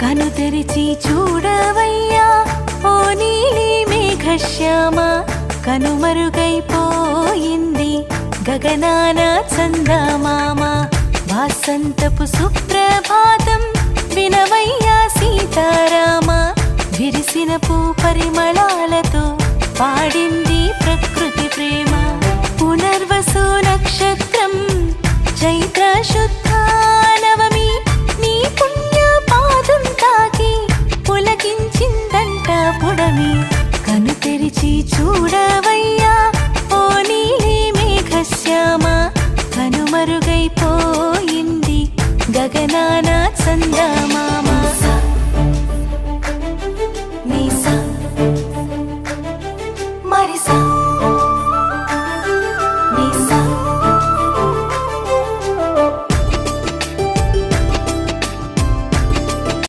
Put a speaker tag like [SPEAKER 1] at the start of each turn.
[SPEAKER 1] కను తెరిచి చూడవయ్యా ఓ నీలి మేఘశ్యామ, కనుమరుగైపోయింది గగనాన చందమామ. వాసంతపు సుప్రభాతం వినవయ్యా సీతారామ, విరిసిన పూ పరిమళాలతో పాడింది ప్రకృతి ప్రేమ. పునర్వసు నక్షత్రం చైత్ర శుద్ధ నవమి, నీ పుణ్య పాదం తాకి పులకించిందంట పుడమి. కను తెరిచి చూడవ